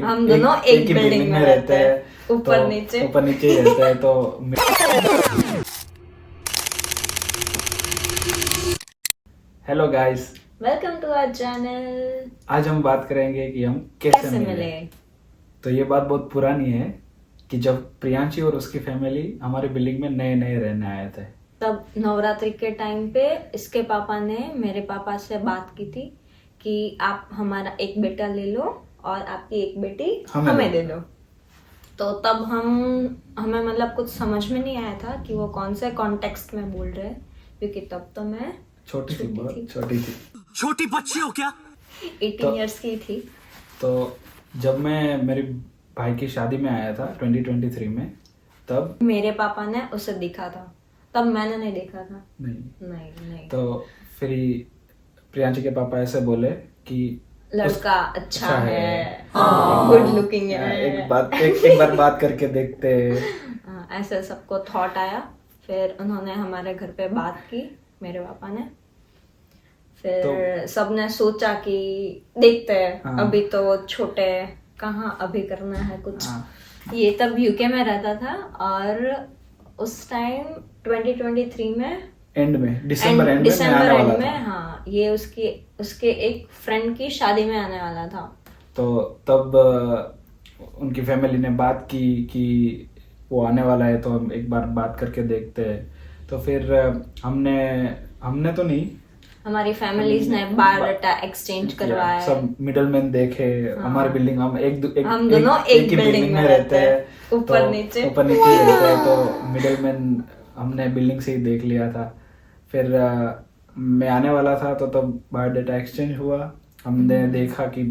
हम दोनों एक ही बिल्डिंग में रहते हैं, ऊपर नीचे ऊपर नीचे ही रहते हैं। तो hello guys, welcome to our channel. आज हम बात करेंगे कि हम कैसे मिले। मिले। तो ये बात बहुत पुरानी है कि जब प्रियांशी और उसकी फैमिली हमारे बिल्डिंग में नए नए रहने आए थे। तब नवरात्रि के टाइम पे इसके पापा ने मेरे पापा से बात की थी कि आप हमारा एक बेटा ले लो और आपकी एक बेटी हमें दे दो। तो तब हमें मतलब कुछ समझ में नहीं आया था कि वो कौन से कॉन्टेक्स्ट में बोल रहे हैं, क्योंकि तब तो मैं छोटी थी, बहुत छोटी थी। छोटी बच्ची हो क्या? 18 इयर्स की थी। तो जब मैं मेरे भाई की शादी में आया था 2023 में, तब मेरे पापा ने उसे देखा था, तब मैंने नहीं देखा था। नहीं नहीं। तो फिर प्रियांशी के पापा ऐसे बोले कि लड़का अच्छा है, हाँ, गुड लुकिंग है। एक बार बात करके देखते हैं। ऐसे सबको थॉट आया। फिर उन्होंने हमारे घर पे बात की, मेरे पापा ने। फिर सबने सोचा कि देखते हैं, हाँ। अभी तो छोटे हैं, कहाँ अभी करना है कुछ। हाँ। ये तब यूके में रहता था और उस टाइम 2023 में एंड में दिसंबर एंड में मैं आने वाला था। हाँ, ये उसके एक फ्रेंड की शादी में आने वाला था। तो तब उनकी फैमिली ने बात की कि वो आने वाला है, तो हम एक बार बात करके देखते हैं। तो फिर हमने तो नहीं, हमारी फैमिलीज ने बायोडाटा एक्सचेंज करवाया। सब मिडलमैन देखे। हाँ। हमारे बिल्डिंग, हम दोनों एक ही बिल्डिंग में रहते हैं, ऊपर नीचे ऊपर नीचे ही रहते हैं। तो मिडलमैन हमने बिल्डिंग से ही देख लिया था। फिर मैं आने वाला था, तो तब बायोडाटा एक्सचेंज हुआ। हमने देखा कि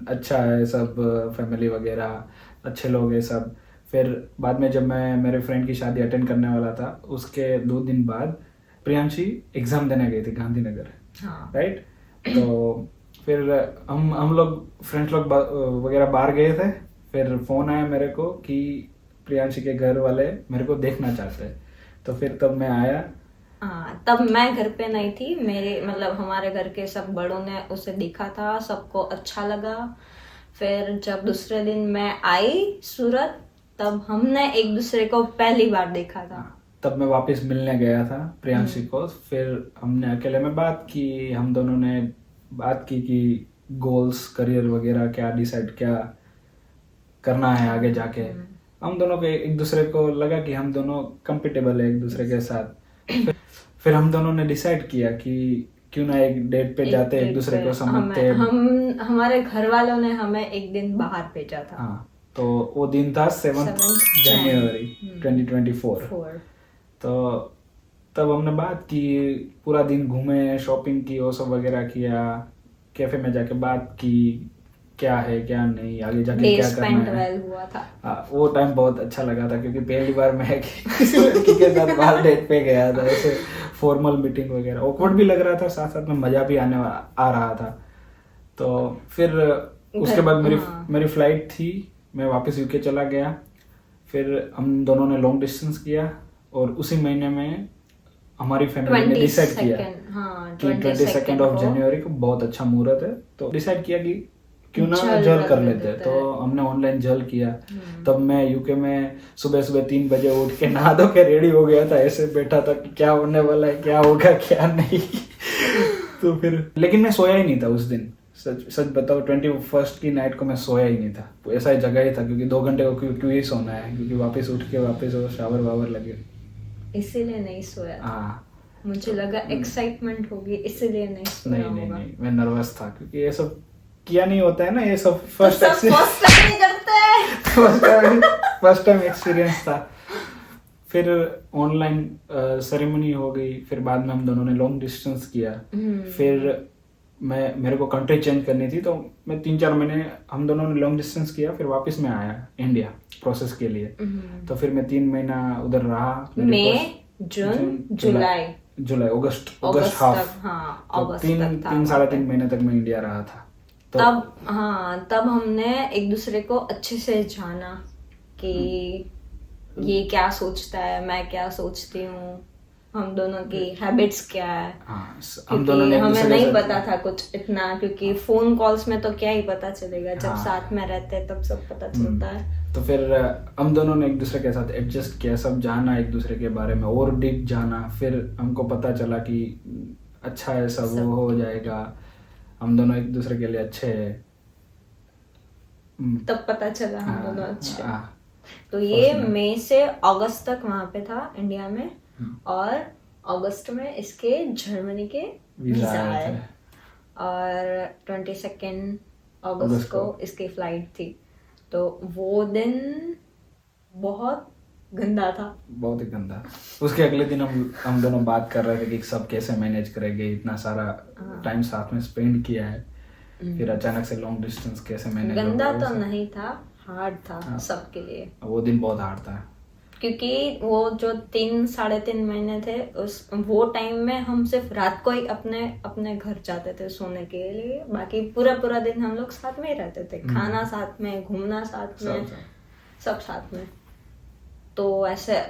अच्छा है सब, फैमिली वगैरह अच्छे लोग हैं सब। फिर बाद में जब मैं मेरे फ्रेंड की शादी अटेंड करने वाला था, उसके 2 दिन बाद प्रियांशी एग्जाम देने गई थी गांधीनगर। हाँ। राइट। तो फिर हम लोग फ्रेंड्स लोग वगैरह बाहर गए थे। फिर फोन आया मेरे को कि प्रियांशी के घर वाले मेरे को देखना चाहते हैं। तो फिर तब मैं आया। हाँ, तब मैं घर पे नहीं थी। मेरे मतलब हमारे घर के सब बड़ों ने उसे देखा था, सबको अच्छा लगा। फिर जब दूसरे दिन मैं आई सूरत, तब हमने एक दूसरे को पहली बार देखा था। तब मैं वापस मिलने गया था प्रियांशी को। फिर हमने अकेले में बात की, हम दोनों ने बात की कि गोल्स, करियर वगैरह क्या डिसाइड क्या करना है आगे जाके। हम दोनों को एक दूसरे को लगा कि हम दोनों कंफर्टेबल है एक दूसरे के साथ। फिर हम दोनों ने डिसाइड किया कि क्यों ना एक डेट पे जाते, एक दूसरे को समझते। हमारे घर वालों ने हमें एक दिन बाहर भेजा था। हाँ, तो वो दिन था 7 जनवरी 2024। तो तब हमने बात की, पूरा दिन घूमे, शॉपिंग की, वो सब वगैरह किया, कैफे में जाके बात की क्या है क्या नहीं, आगे जाके क्या करना है। हुआ था। हाँ, वो टाइम बहुत अच्छा लगा था क्योंकि पहली बार मैं किसी लड़की के साथ बाहर डेट पे गया था, ऐसे फॉर्मल मीटिंग वगैरह। ऑकवर्ड भी लग रहा था, साथ साथ में मजा भी आ रहा था। तो फिर उसके बाद मेरी फ्लाइट थी, मैं वापस यूके चला गया। फिर हम दोनों ने लॉन्ग डिस्टेंस किया और उसी महीने में हमारी फैमिली ने डिसाइड किया कि 22 ऑफ जनवरी को बहुत अच्छा मुहूर्त है। तो डिसाइड किया कि क्यों ना जल कर लेते हैं। तो हमने ऑनलाइन जल किया। तब मैं यूके में सुबह सुबह 3 बजे उठ के नहा धो के रेडी हो गया था, ऐसे बैठा था कि क्या होने वाला है, क्या होगा क्या नहीं। तो फिर लेकिन मैं सोया ही नहीं था उस दिन। सच बताओ, 21st की नाइट को मैं सोया ही नहीं था। ऐसा ही जगह ही था क्योंकि 2 घंटे को क्यों ही सोना है, क्योंकि वापस उठ के वापस शावर वावर लगे, इसीलिए नहीं सोया। हाँ, मुझे लगा एक्साइटमेंट होगी, इसीलिए नहीं सोया। नहीं, मैं नर्वस था क्योंकि ये सब किया नहीं होता है ना, ये सब फर्स्ट टाइम एक्सपीरियंस था। फिर ऑनलाइन सेरेमनी हो गई। फिर बाद में हम दोनों ने लॉन्ग डिस्टेंस किया। फिर मेरे को कंट्री चेंज करनी थी, तो मैं 3-4 महीने हम दोनों ने लॉन्ग डिस्टेंस किया। फिर वापस मैं आया इंडिया प्रोसेस के लिए। तो फिर मैं 3 महीना उधर रहा। मई, जून, जुलाई, अगस्त हाफ। हाँ, तो अगस्त तक था। 3-3.5 महीने तक मैं इंडिया रहा था। तो तब हमने एक दूसरे को अच्छे से जाना कि ये क्या सोचता है, मैं क्या सोचती हूँ। हम दोनों की हैबिट्स क्या है, हाँ हम क्योंकि दोनों ने एक हमें दूसरे नहीं के साथ- पता था कुछ इतना, क्योंकि फोन कॉल्स में तो क्या ही पता चलेगा, जब हाँ। साथ में रहते हैं तब सब पता चलता है। तो फिर हम दोनों ने एक दूसरे के साथ एडजस्ट किया, सब जाना एक दूसरे के बारे में और डीप जाना, फिर हमको पता चला कि अच्छा है सब हो जाएगा, हम दोनों एक दूसरे के लिए अच्छे हैं। तब पता चला हम हाँ, दोनों अच्छे। हाँ, तो ये First में। मई से अगस्त तक वहां पे था इंडिया में, और अगस्त में इसके जर्मनी के वीजा आए आए, थे। और 22 अगस्त अगस्त को को। इसकी फ्लाइट थी। तो वो दिन बहुत गंदा था। बहुत ही गंदा। उसके अगले दिन हम दोनों बात कर रहे थे कि सब कैसे मैनेज करेंगे, इतना सारा टाइम साथ में स्पेंड किया है, फिर अचानक से लॉन्ग डिस्टेंस कैसे मैनेज गंदा होगा, तो वो सब। नहीं था, हार्ड था हाँ। सबके लिए, वो दिन बहुत हार्ड था। क्योंकि वो जो 3-3.5 महीने थे, उस वो टाइम में हम सिर्फ रात को ही अपने अपने घर जाते थे सोने के लिए, बाकी पूरा पूरा दिन हम लोग साथ में ही रहते थे, खाना साथ में, घूमना साथ में, सब साथ में। तो ऐसे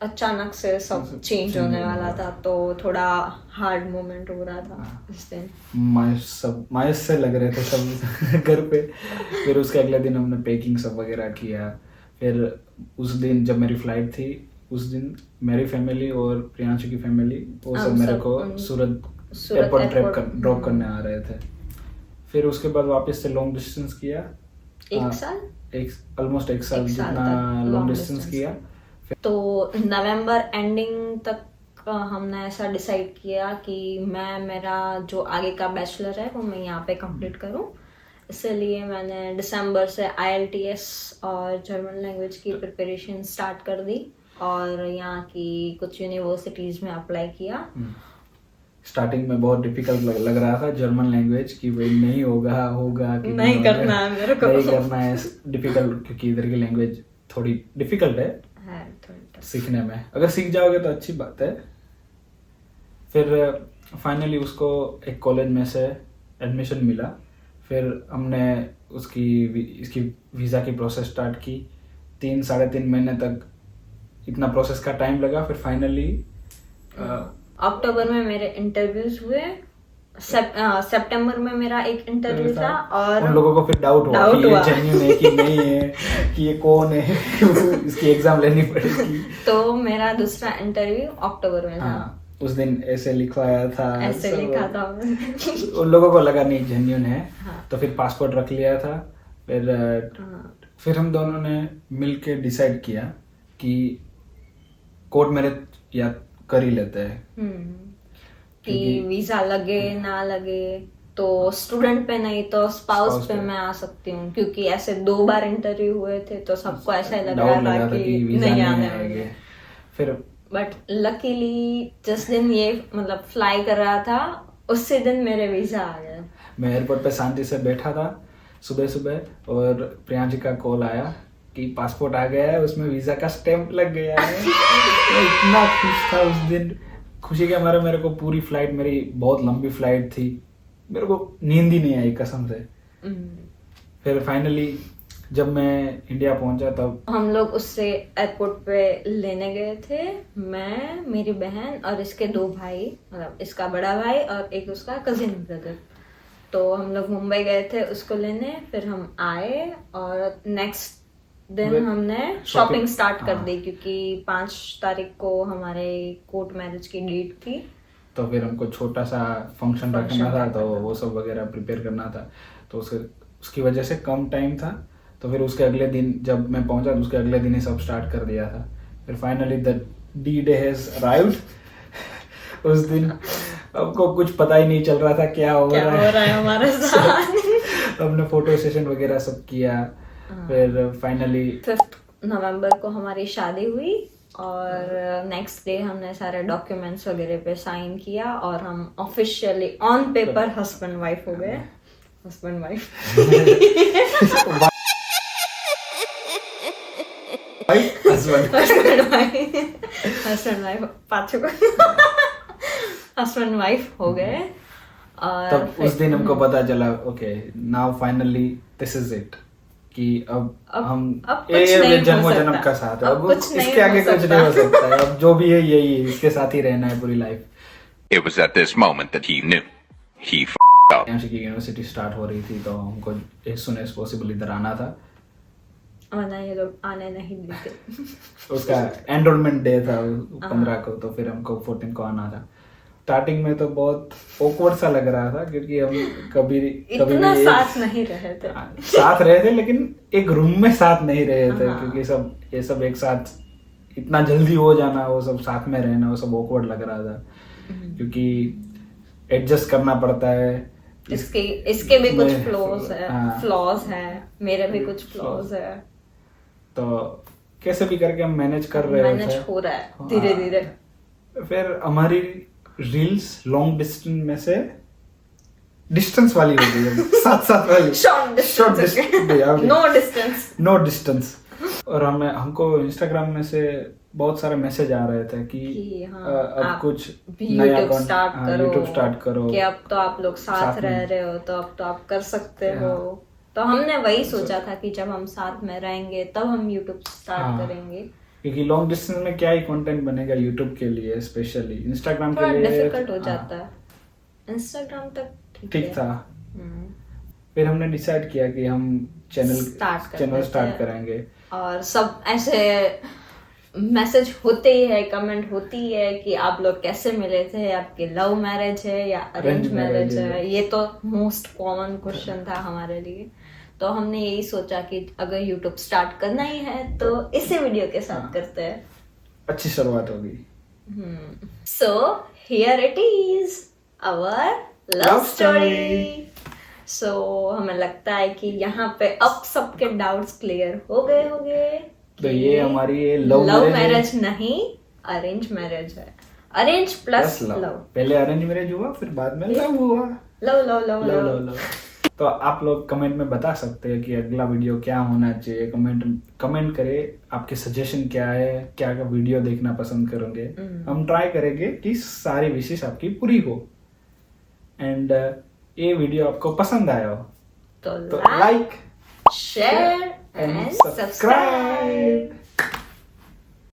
अचानक से सब चेंज होने वाला था, तो थोड़ा हार्ड मोमेंट हो रहा था इस दिन। मायूस से लग रहे थे सब घर पे। फिर उसके अगले दिन हमने पैकिंग सब वगैरह किया। फिर उस दिन जब मेरी फ्लाइट थी, उस दिन मेरी फैमिली और प्रियांशु की फैमिली वो सब मेरे को सूरत एयरपोर्ट ड्रॉप करने आ रहे थे। फिर उसके बाद वापस से लॉन्ग डिस्टेंस किया, ऑलमोस्ट एक साल जितना लॉन्ग डिस्टेंस किया। तो नवंबर एंडिंग तक हमने ऐसा डिसाइड किया कि मेरा जो आगे का बैचलर है वो मैं यहाँ पे कंप्लीट करूँ, इसलिए मैंने दिसंबर से IELTS और जर्मन लैंग्वेज की प्रिपरेशन स्टार्ट कर दी, और यहाँ की कुछ यूनिवर्सिटीज में अप्लाई किया। स्टार्टिंग में बहुत डिफिकल्ट लग रहा था जर्मन लैंग्वेज की, भाई नहीं होगा कि नहीं करना है मेरे को, नहीं करना है, डिफिकल्ट, क्योंकि इधर की लैंग्वेज थोड़ी डिफिकल्ट है सीखने में। अगर सीख जाओगे तो अच्छी बात है। फिर फाइनली उसको एक कॉलेज में से एडमिशन मिला। फिर हमने इसकी वीज़ा की प्रोसेस स्टार्ट की। 3-3.5 महीने तक इतना प्रोसेस का टाइम लगा। फिर फाइनली अक्टूबर में मेरे इंटरव्यूज हुए, सितंबर में मेरा एक इंटरव्यू था, और उन लोगों को फिर डाउट हुआ कि ये जेन्युइन है कि नहीं है, कि ये कौन है, इसकी एग्जाम लेनी पड़ेगी। तो मेरा दूसरा इंटरव्यू अक्टूबर में था। उस दिन ऐसे लिखवाया था, ऐसे लिखा था उन लोगों को लगा नहीं जेन्युइन है। तो फिर पासपोर्ट रख लिया था। फिर हम दोनों ने मिलके डिसाइड किया कि कोर्ट मैरिज या कर ही लेते हैं, कि वीजा लगे ना लगे, तो स्टूडेंट पे नहीं तो स्पाउस पे मैं आ सकती हूँ, क्योंकि ऐसे 2 बार इंटरव्यू हुए थे तो सबको ऐसा लग रहा था कि नहीं आने वाले। फिर बट लकीली जिस दिन ये मतलब फ्लाई कर रहा था उसी दिन मेरे वीजा आ गया। मैं एयरपोर्ट पे शांति से बैठा था सुबह, और प्रियांशी का कॉल आया कि पासपोर्ट आ गया है, उसमें वीजा का स्टैंप लग गया है। मैं इतना खुश था उस दिन, खुशी के मारे मेरे को पूरी फ्लाइट, मेरी बहुत लंबी फ्लाइट थी, मेरे को नींद ही नहीं आई कसम से। फिर फाइनली जब मैं इंडिया पहुंचा तब हम लोग उससे एयरपोर्ट पे लेने गए थे, मैं, मेरी बहन और इसके 2 भाई, मतलब इसका बड़ा भाई और एक उसका कजिन ब्रदर। तो हम लोग मुंबई गए थे उसको लेने। फिर हम आए और नेक्स्ट दिन हमने शॉपिंग स्टार्ट कर दी, क्योंकि 5 तारीख को हमारे कोर्ट मैरिज की डेट थी। तो फिर हमको छोटा सा फंक्शन रखना था, तो वो सब वगैरह प्रिपेयर करना था, तो उसकी वजह से कम टाइम था। तो फिर उसके अगले दिन जब मैं पहुंचा तो उसके अगले दिन ही सब स्टार्ट कर दिया था। फिर finally the D-Day has arrived. उस दिन हमको कुछ पता ही नहीं चल रहा था क्या हो रहा है हमारे साथ। हमने फोटो सेशन वगैरह सब किया। फिर फाइनली 5 नवंबर को हमारी शादी हुई, और नेक्स्ट डे हमने सारे डॉक्यूमेंट्स वगैरह पे साइन किया, और हम officially on paper husband wife हो गए। हस्बैंड वाइफ हस्बैंड वाइफ हो गए। और तब उस दिन हमको पता चला, okay now finally this is it, कि अब हम अब कुछ ये नहीं हो जन्मों सकता। जन्म का साथ है, अब अब कुछ नहीं इसके आगे हो कुछ नहीं हो सकता। सकता है, अब जो भी है यही है, इसके साथ ही रहना है पूरी life. It was at this moment that he knew. He f***ed up. MC की यूनिवर्सिटी स्टार्ट हो रही थी तो हमको एज सुन एज पॉसिबल इधर आना था। वरना ये लोग आने नहीं देते। उसका एनरोलमेंट डे था 15 को, तो फिर हमको 14 को आना था। स्टार्टिंग में तो बहुत awkward सा लग रहा था क्योंकि हम कभी इतना भी साथ नहीं रहे थे। साथ रहे थे लेकिन एक रूम में साथ नहीं रहे थे, हाँ। क्योंकि ये सब एक साथ इतना जल्दी हो जाना, वो सब साथ में रहना, वो सब awkward लग रहा था क्योंकि एडजस्ट करना पड़ता है। इसके भी कुछ मैं- हाँ। फ्लॉज है, मेरे भी कुछ फ्लॉज है। तो कैसे भी करके हम मैनेज कर रहे मैनेज थे। हो रहा है धीरे धीरे। फिर हमारी रील्स लॉन्ग डिस्टेंस में से डिस्टेंस वाली हो गई है, साथ वाली short Short distance, distance, no distance. No distance. और हमको इंस्टाग्राम में से बहुत सारे मैसेज आ रहे थे कि हाँ, अब आप कुछ भी नया यूट्यूब स्टार्ट करो कि अब तो आप लोग साथ में। रह रहे हो तो अब तो आप कर सकते हो। हाँ। तो हमने वही सोचा था कि जब हम साथ में रहेंगे तब हम यूट्यूब स्टार्ट हाँ। करेंगे। क्योंकि लॉन्ग डिस्टेंस में क्या ही कंटेंट बनेगा यूट्यूब के लिए, स्पेशली इंस्टाग्राम थोड़ा के लिए डिफिकल्ट हो हाँ, जाता है। इंस्टाग्राम तक ठीक है। था। हम्म। फिर हमने डिसाइड किया कि हम चैनल Start कर स्टार्ट देते हैं। करेंगे। और सब ऐसे मैसेज होते ही है, कमेंट होती है कि आप लोग कैसे मिले थे, आपके लव मैरिज है या अरेंज Arrange मैरिज marriage है। ये तो मोस्ट कॉमन क्वेश्चन था हमारे लिए। तो हमने यही सोचा कि अगर यूट्यूब स्टार्ट करना ही है तो इसी वीडियो के साथ हाँ। करते हैं। अच्छी शुरुआत होगी। So here it is our love Love story. story। सो हमें लगता है कि यहाँ पे अब सबके डाउट्स क्लियर हो गए होंगे। तो ये हमारी लव मैरिज नहीं, अरेंज मैरिज है। Arrange plus love. पहले अरेंज मैरिज हुआ, फिर बाद में लव हुआ। Love love love love love. Love love. तो आप लोग कमेंट में बता सकते हैं कि अगला वीडियो क्या होना चाहिए। कमेंट करें, आपके सजेशन क्या है, क्या वीडियो देखना पसंद करोगे। हम ट्राई करेंगे कि सारी विशेष आपकी पूरी हो। एंड ये वीडियो आपको पसंद आया हो तो तो like share and and subscribe. Subscribe.